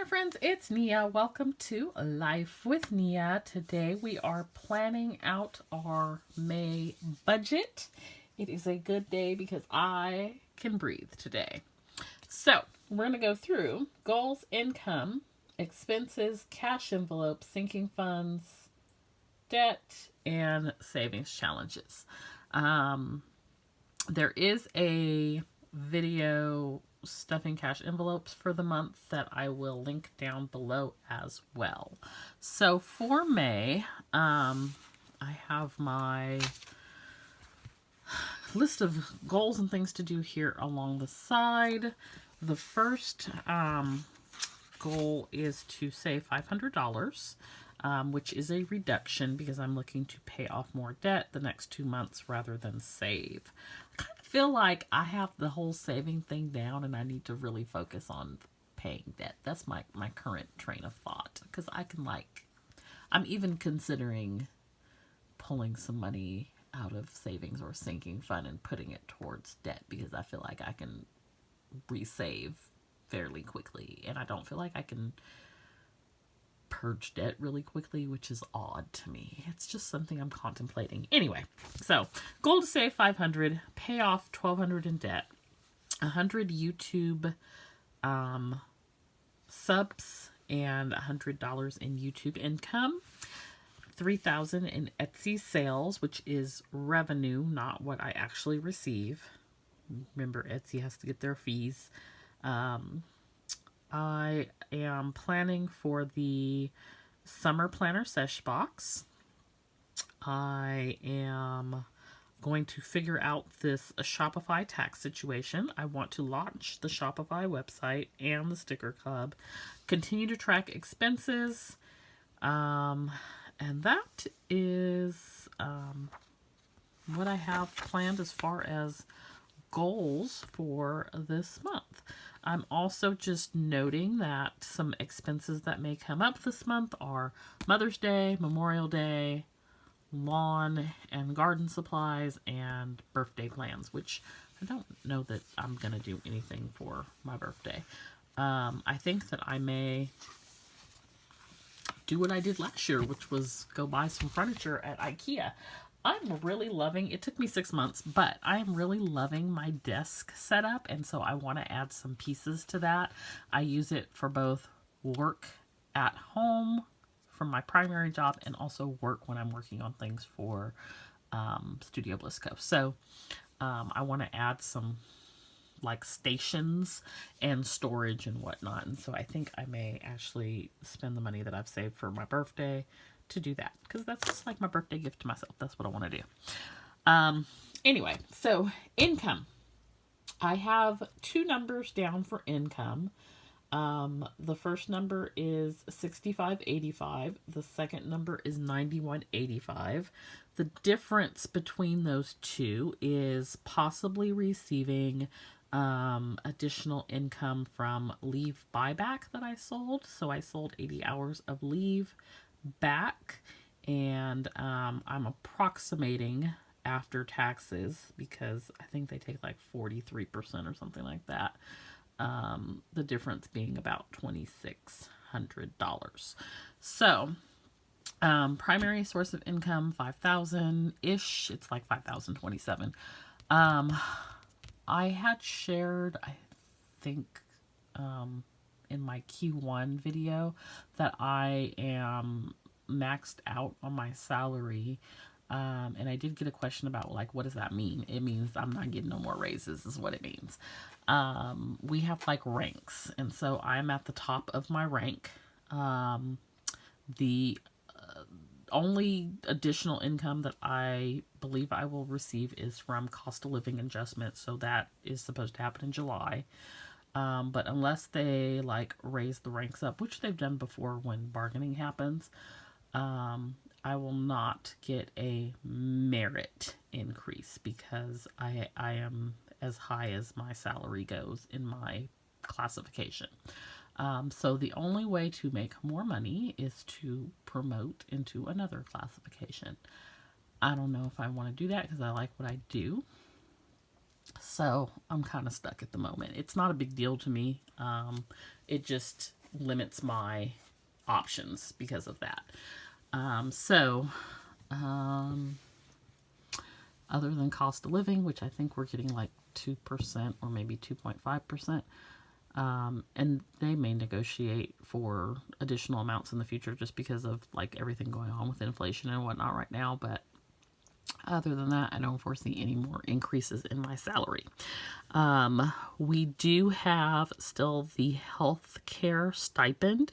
friends, it's Nia. Welcome to Life with Nia. Today we are planning out our May budget. It is a good day because I can breathe today. So we're going to go through goals, income, expenses, cash envelopes, sinking funds, debt, and savings challenges. There is a video stuffing cash envelopes for the month that I will link down below as well. So for May, I have my list of goals and things to do here along the side. The first goal is to save $500, which is a reduction because I'm looking to pay off more debt the next 2 months rather than save. I kind of feel like I have the whole saving thing down and I need to really focus on paying debt. That's my current train of thought, because I'm even considering pulling some money out of savings or sinking fund and putting it towards debt, because I feel like I can resave fairly quickly and I don't feel like I can purge debt really quickly, which is odd to me. It's just something I'm contemplating. Anyway, so goal to save $500, pay off $1,200 in debt, $100 YouTube subs, and $100 in YouTube income, $3,000 in Etsy sales, which is revenue, not what I actually receive. Remember, Etsy has to get their fees. I am planning for the summer planner sesh box. I am going to figure out this Shopify tax situation. I want to launch the Shopify website and the sticker club, continue to track expenses, and that is what I have planned as far as goals for this month. I'm also just noting that some expenses that may come up this month are Mother's Day, Memorial Day, lawn and garden supplies, and birthday plans, which I don't know that I'm going to do anything for my birthday. I think that I may do what I did last year, which was go buy some furniture at IKEA. I'm really loving, it took me 6 months, but I am really loving my desk setup, and so I want to add some pieces to that. I use it for both work at home from my primary job and also work when I'm working on things for Studio Bliss Co. So I want to add some like stations and storage and whatnot, and so I think I may actually spend the money that I've saved for my birthday to do that, because that's just like my birthday gift to myself. That's what I want to do. Anyway, so income. I have 2 numbers down for income. The first number is $65.85. The second number is $91.85. The difference between those two is possibly receiving additional income from leave buyback that I sold. So I sold 80 hours of leave back, and I'm approximating after taxes, because I think they take like 43% or something like that, the difference being about $2,600. So primary source of income, 5,000 ish. It's like 5,027. I had shared, I think, in my Q1 video that I am maxed out on my salary. And I did get a question about, like, what does that mean? It means I'm not getting no more raises is what it means. We have like ranks, and so I'm at the top of my rank. The only additional income that I believe I will receive is from cost of living adjustment, so that is supposed to happen in July. But unless they like raise the ranks up, which they've done before when bargaining happens, I will not get a merit increase, because I am as high as my salary goes in my classification. So the only way to make more money is to promote into another classification. I don't know if I want to do that because I like what I do. So I'm kind of stuck at the moment. It's not a big deal to me. It just limits my options because of that. So, other than cost of living, which I think we're getting like 2% or maybe 2.5%, and they may negotiate for additional amounts in the future just because of like everything going on with inflation and whatnot right now. But other than that, I don't foresee any more increases in my salary. We do have still the health care stipend.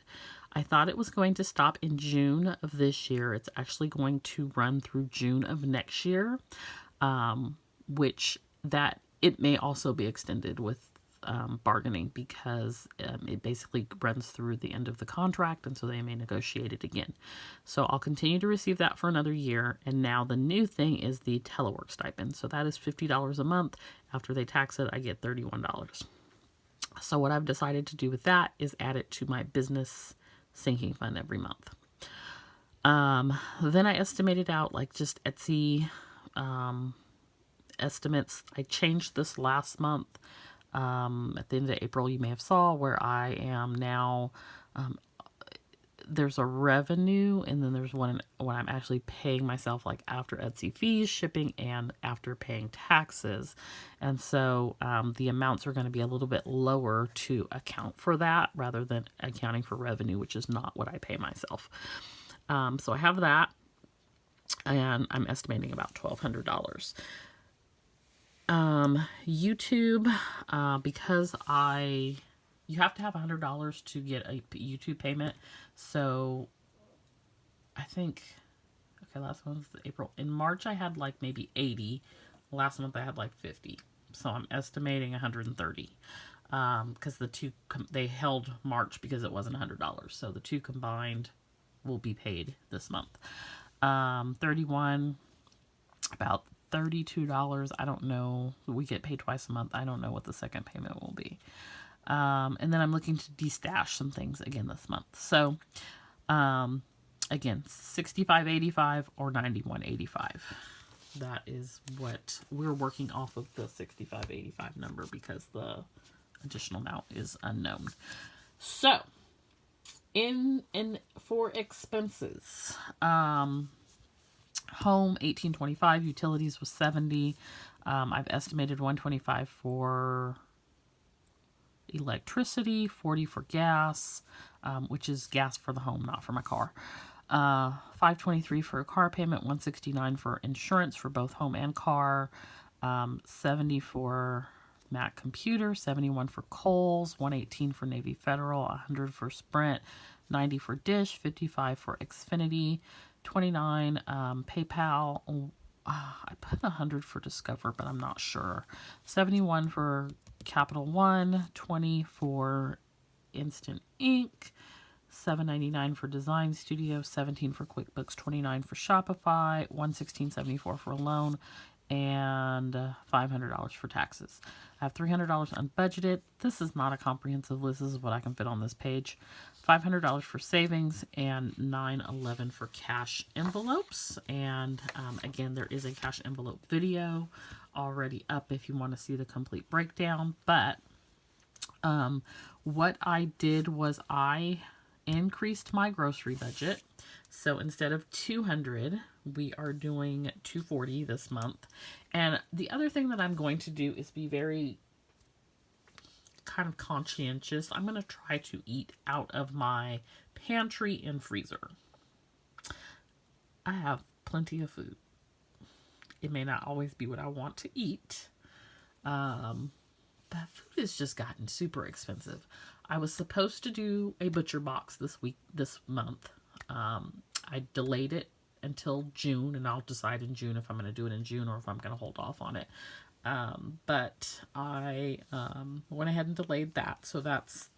I thought it was going to stop in June of this year. It's actually going to run through June of next year, which that it may also be extended with bargaining because it basically runs through the end of the contract, and so they may negotiate it again. So I'll continue to receive that for another year. And now the new thing is the Telework Stipend. So that is $50 a month. After they tax it, I get $31. So what I've decided to do with that is add it to my business sinking fund every month. Then I estimated out like just Etsy estimates. I changed this last month. At the end of April, you may have saw where I am now. There's a revenue, and then there's one when I'm actually paying myself, like after Etsy fees, shipping, and after paying taxes. And so the amounts are going to be a little bit lower to account for that rather than accounting for revenue, which is not what I pay myself. So I have that, and I'm estimating about $1,200. YouTube, because you have to have $100 to get a YouTube payment. So I think, okay, last month was April. In March, I had like maybe 80. Last month, I had like 50. So I'm estimating 130. Because the two, they held March because it wasn't $100. So the two combined will be paid this month. 31, about $32. I don't know. We get paid twice a month. I don't know what the second payment will be. And then I'm looking to destash some things again this month. So, again, $65.85 or $91.85. That is what we're working off of, the $65.85 number, because the additional amount is unknown. So, in for expenses, home $1,825, utilities was $70. I've estimated $125 for electricity, $40 for gas, which is gas for the home, not for my car. $523 for a car payment, $169 for insurance for both home and car, $70 for Mac computer, $71 for Kohl's, $118 for Navy Federal, $100 for Sprint, $90 for Dish, $55 for Xfinity, $29 PayPal. I put $100 for Discover, but I'm not sure. $71 for Capital One, $20 for Instant Ink, $7.99 for Design Studio, $17 for QuickBooks, $29 for Shopify, $116.74 for a loan, and $500 for taxes. I have $300 unbudgeted. This is not a comprehensive list. This is what I can fit on this page. $500 for savings and $911 for cash envelopes. And again, there is a cash envelope video already up if you want to see the complete breakdown. But what I did was I increased my grocery budget. So instead of $200, we are doing $240 this month. And the other thing that I'm going to do is be very kind of conscientious. I'm going to try to eat out of my pantry and freezer. I have plenty of food. It may not always be what I want to eat. But food has just gotten super expensive. I was supposed to do a butcher box this month. I delayed it until June, and I'll decide in June if I'm going to do it in June or if I'm going to hold off on it. But I went ahead and delayed that, so that's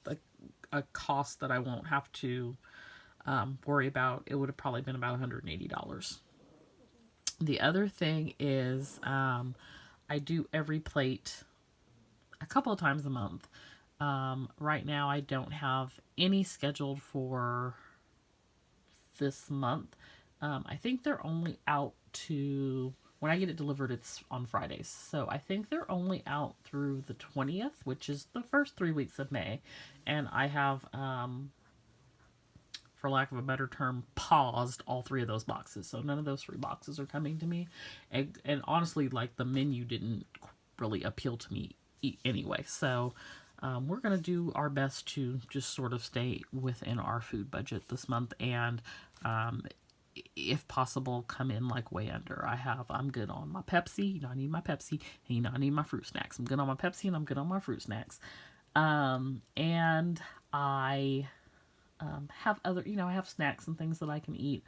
a cost that I won't have to worry about. It would have probably been about $180. The other thing is I do every plate a couple of times a month. Right now I don't have any scheduled for this month. I think they're only out to when I get it delivered, it's on Fridays. So I think they're only out through the 20th, which is the first 3 weeks of May. And I have, for lack of a better term, paused all 3 of those boxes. So none of those 3 boxes are coming to me. And honestly, like, the menu didn't really appeal to me anyway. So we're going to do our best to just sort of stay within our food budget this month. And if possible, come in like way under. I'm good on my Pepsi. You know, I need my Pepsi. And you know, I need my fruit snacks. I'm good on my Pepsi and I'm good on my fruit snacks. And I have other, you know, I have snacks and things that I can eat.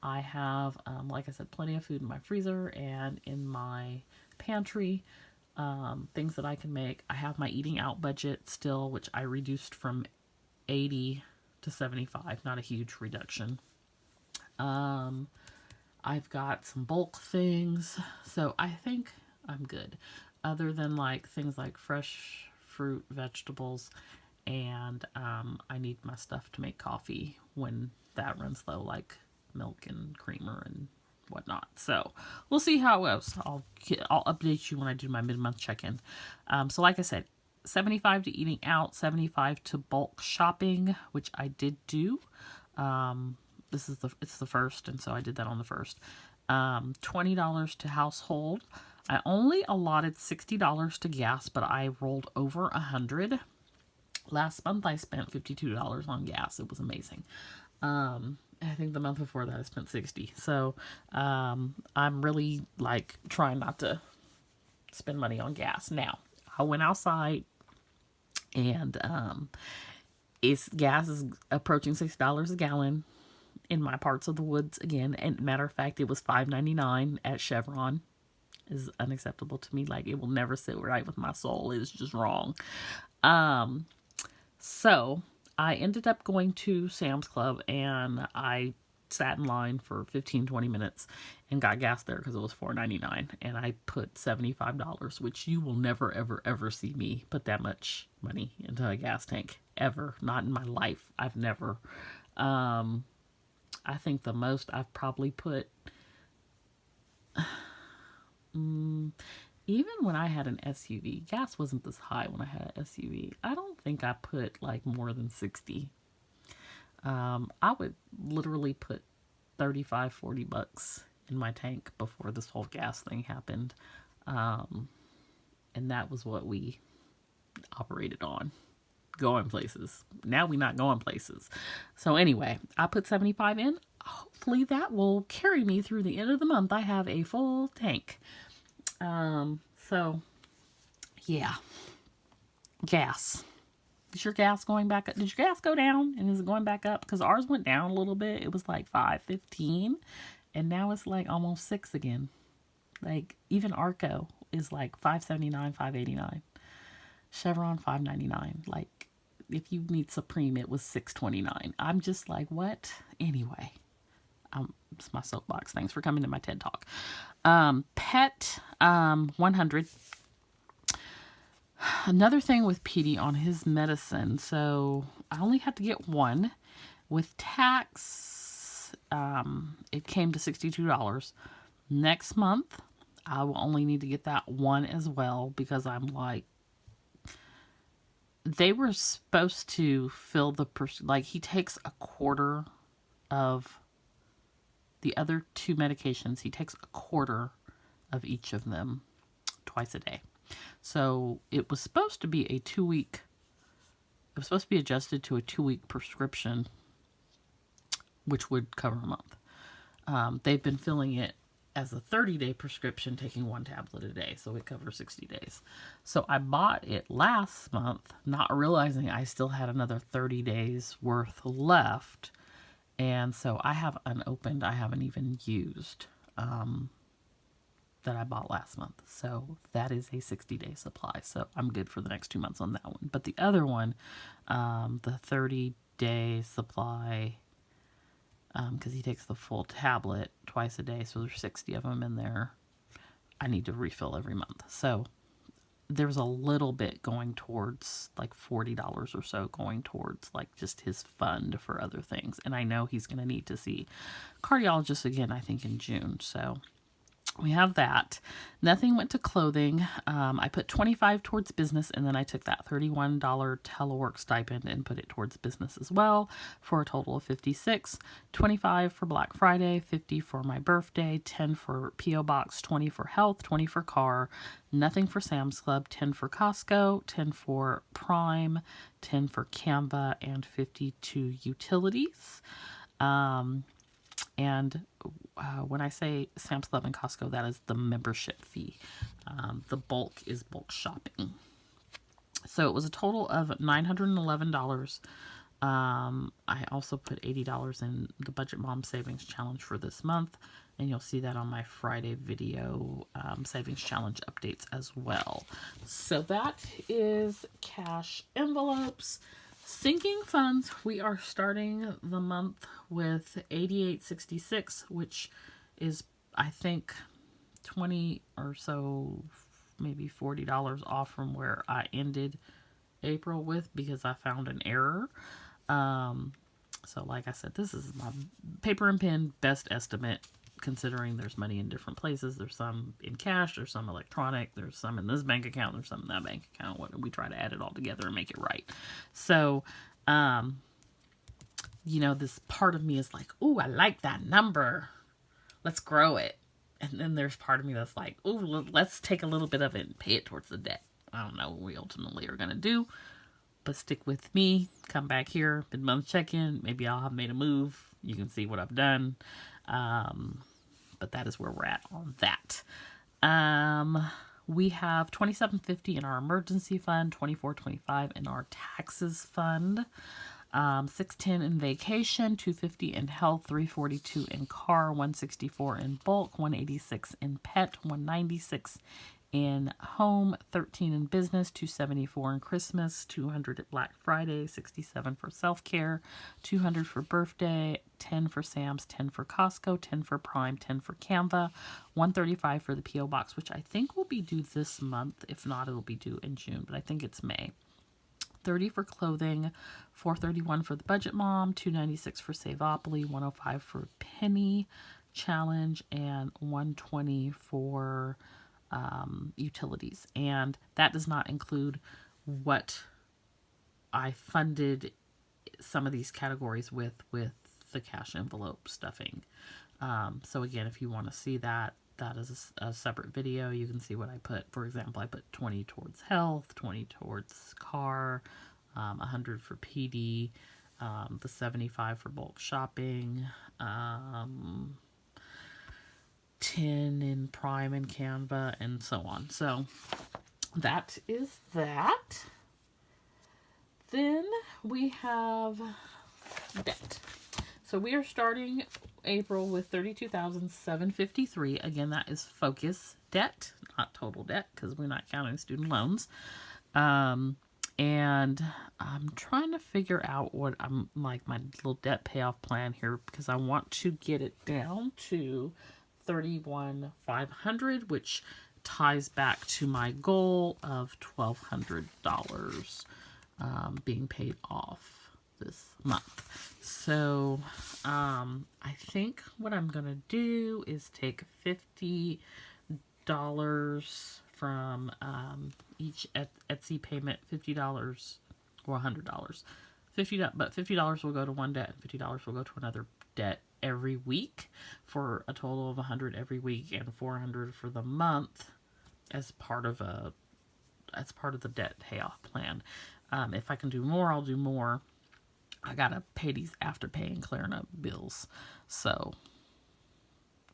I have, like I said, plenty of food in my freezer and in my pantry, things that I can make. I have my eating out budget still, which I reduced from 80 to 75, not a huge reduction. I've got some bulk things, so I think I'm good. Other than like things like fresh fruit, vegetables, and I need my stuff to make coffee when that runs low, like milk and creamer and whatnot. So we'll see how it goes. I'll update you when I do my mid-month check-in. So like I said, 75 to eating out, 75 to bulk shopping, which I did do. It's the first, and so I did that on the first. $20 to household. I only allotted $60 to gas, but I rolled over $100. Last month I spent $52 on gas. It was amazing. I think the month before that I spent $60. So I'm really like trying not to spend money on gas. Now I went outside and gas is approaching $6 a gallon in my parts of the woods again. And matter of fact, it was $5.99 at Chevron. Is unacceptable to me. Like, it will never sit right with my soul. It is just wrong. So I ended up going to Sam's Club and I sat in line for 15-20 minutes and got gas there because it was $4.99, and I put $75, which you will never ever ever see me put that much money into a gas tank ever. Not in my life. I've never. I think the most I've probably put, even when I had an SUV, gas wasn't this high when I had an SUV. I don't think I put like more than 60. I would literally put 35, 40 bucks in my tank before this whole gas thing happened. And that was what we operated on. Going places. Now we not going places. So anyway, I put 75 in. Hopefully that will carry me through the end of the month. I have a full tank. So yeah. Gas. Is your gas going back up? Did your gas go down? And is it going back up? Because ours went down a little bit. It was like $5.15. And now it's like almost $6 again. Like, even Arco is like $5.79, $5.89. Chevron $5.99. Like, if you need Supreme, it was $6.29. I'm just like, what? Anyway, it's my soapbox. Thanks for coming to my TED Talk. Pet 100. Another thing with Petey on his medicine. So I only had to get one. With tax, it came to $62. Next month, I will only need to get that one as well, because I'm like, they were supposed to fill the, like, he takes a quarter of the other 2 medications. He takes a quarter of each of them twice a day. So it was supposed to be a 2-week, it was supposed to be adjusted to a 2-week prescription, which would cover a month. They've been filling it as a 30-day prescription, taking 1 tablet a day, so it covers 60 days. So I bought it last month, not realizing I still had another 30 days worth left. And so I have unopened, I haven't even used, that I bought last month. So that is a 60-day supply. So I'm good for the next 2 months on that one. But the other one, the 30-day supply, because he takes the full tablet twice a day, so there's 60 of them in there, I need to refill every month. So there's a little bit going towards, like $40 or so going towards like just his fund for other things. And I know he's going to need to see cardiologist again, I think in June. So we have that. Nothing went to clothing. I put 25 towards business, and then I took that $31 telework stipend and put it towards business as well, for a total of 56. 25 for Black Friday, 50 for my birthday, 10 for P.O. Box, 20 for health, 20 for car, nothing for Sam's Club, 10 for Costco, 10 for Prime, 10 for Canva, and 52 utilities. And when I say Sam's Club and Costco, that is the membership fee. The bulk is bulk shopping. So it was a total of $911. I also put $80 in the Budget Mom Savings Challenge for this month. And you'll see that on my Friday video Savings Challenge updates as well. So that is cash envelopes. Sinking funds, we are starting the month with $88.66, which is, I think, 20 or so, maybe $40 off from where I ended April with, because I found an error. So like I said, this is my paper and pen best estimate, considering there's money in different places. There's some in cash, there's some electronic, there's some in this bank account, there's some in that bank account. We try to add it all together and make it right. So, this part of me is like, ooh, I like that number. Let's grow it. And then there's part of me that's like, ooh, let's take a little bit of it and pay it towards the debt. I don't know what we ultimately are going to do, but stick with me. Come back here, mid-month check-in. Maybe I'll have made a move. You can see what I've done. But that is where we're at on that. We have $27.50 in our emergency fund, $24.25 in our taxes fund, $610 in vacation, $250 in health, $342 in car, $164 in bulk, $186 in pet, $196 in home, $13 in business, $274 in Christmas, $200 at Black Friday, $67 for self-care, $200 for birthday, $10 for Sam's, $10 for Costco, $10 for Prime, $10 for Canva, $135 for the P.O. Box, which I think will be due this month. If not, it'll be due in June, but I think it's May. $30 for clothing, $431 for the Budget Mom, $296 for Saveopoly, $105 for Penny Challenge, and $120 for utilities. And that does not include what I funded some of these categories with the cash envelope stuffing. So again, if you want to see that, that is a separate video. You can see what I put. For example, I put 20 towards health, 20 towards car, 100 for PD, the 75 for bulk shopping, 10 in Prime and Canva, and so on. So that is that. Then we have debt. So we are starting April with $32,753. Again, that is focus debt, not total debt, because we're not counting student loans. And I'm trying to figure out what I'm like my little debt payoff plan here, because I want to get it down to $31,500, which ties back to my goal of $1,200 being paid off this month. So I think what I'm gonna do is take $50 from each Etsy payment, $50 or $100. But $50 will go to one debt, and $50 will go to another debt every week, for a total of $100 every week and $400 for the month as part of the debt payoff plan. If I can do more, I'll do more. I gotta pay these Afterpay and Klarna bills, so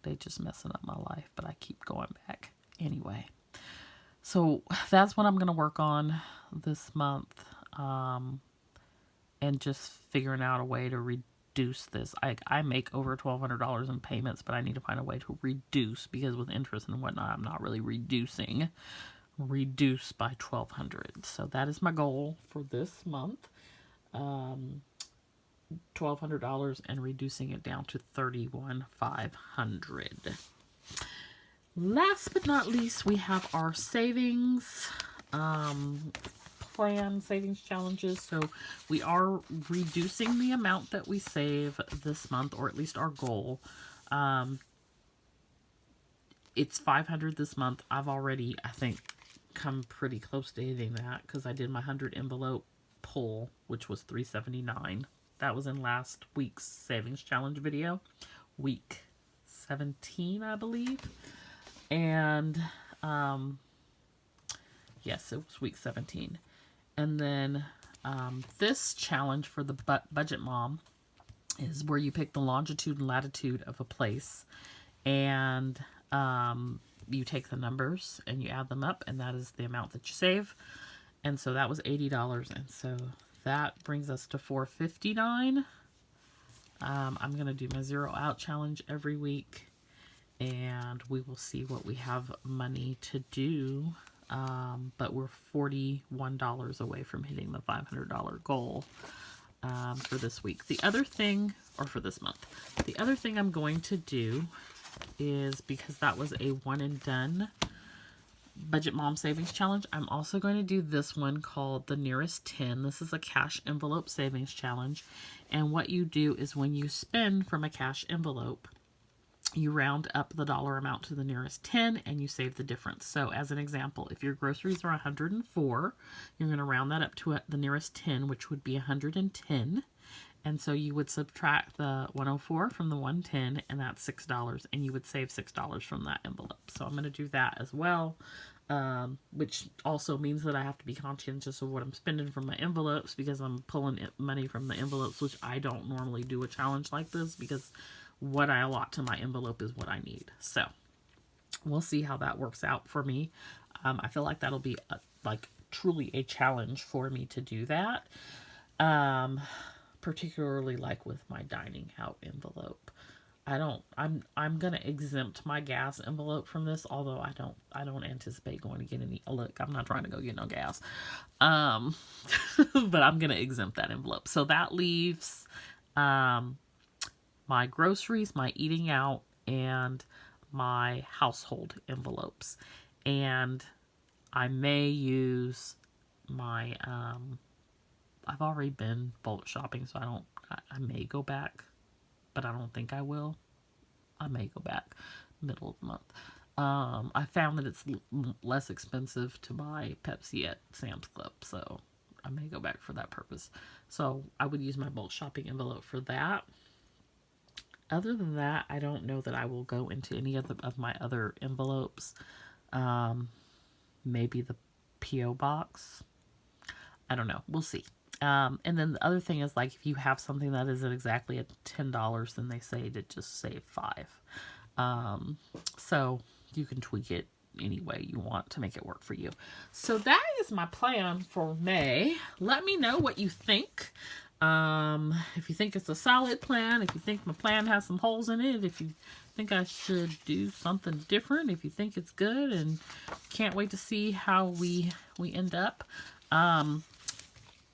they just messing up my life, but I keep going back anyway. So that's what I'm gonna work on this month, and just figuring out a way to reduce this. I make over $1,200 in payments, but I need to find a way to reduce, because with interest and whatnot, I'm not really reduce by $1,200. So that is my goal for this month. $1,200 and reducing it down to $31,500. Last but not least, we have our savings plan, savings challenges. So we are reducing the amount that we save this month, or at least our goal. it's $500 this month. I've already, I think, come pretty close to hitting that because I did my 100 envelope pull, which was $379. That was in last week's savings challenge video, week 17, I believe. And yes, it was week 17. And then this challenge for the Budget Mom is where you pick the longitude and latitude of a place, and you take the numbers and you add them up, and that is the amount that you save. And so that was $80, and so that brings us to $459. I'm going to do my zero out challenge every week, and we will see what we have money to do. But we're $41 away from hitting the $500 goal for this week. The other thing, or for this month, the other thing I'm going to do is, because that was a one and done Budget Mom Savings Challenge, I'm also going to do this one called the Nearest 10. This is a cash envelope savings challenge. And what you do is when you spend from a cash envelope, you round up the dollar amount to the nearest 10 and you save the difference. So as an example, if your groceries are 104, you're going to round that up to the nearest 10, which would be 110. And so you would subtract the 104 from the 110, and that's $6, and you would save $6 from that envelope. So I'm going to do that as well, which also means that I have to be conscientious of what I'm spending from my envelopes, because I'm pulling money from the envelopes, which I don't normally do a challenge like this, because what I allot to my envelope is what I need. So we'll see how that works out for me. I feel like that'll be truly a challenge for me to do that. Particularly like with my dining out envelope. I'm gonna exempt my gas envelope from this, although I don't anticipate going to get any. Look, I'm not trying to go get no gas. But I'm gonna exempt that envelope. So that leaves my groceries, my eating out, and my household envelopes. And I may use my I've already been bulk shopping, so I may go back, but I don't think I will. I may go back middle of the month. I found that it's less expensive to buy Pepsi at Sam's Club, so I may go back for that purpose. So I would use my bulk shopping envelope for that. Other than that, I don't know that I will go into any of my other envelopes. Maybe the P.O. box. I don't know. We'll see. And then the other thing is, like, if you have something that isn't exactly at $10, then they say to just save $5. So you can tweak it any way you want to make it work for you. So that is my plan for May. Let me know what you think. If you think it's a solid plan, if you think my plan has some holes in it, if you think I should do something different, if you think it's good, and can't wait to see how we end up.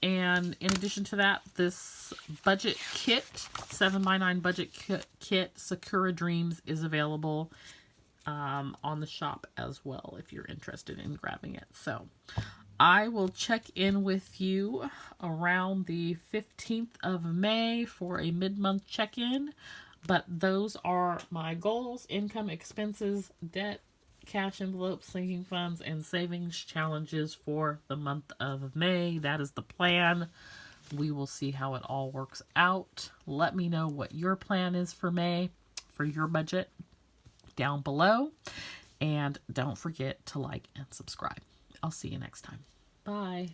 And in addition to that, this budget kit, 7x9 budget kit, Sakura Dreams, is available on the shop as well if you're interested in grabbing it. So I will check in with you around the 15th of May for a mid-month check-in. But those are my goals: income, expenses, debt, cash envelopes, sinking funds, and savings challenges for the month of May. That is the plan. We will see how it all works out. Let me know what your plan is for May, for your budget, down below. And don't forget to like and subscribe. I'll see you next time. Bye.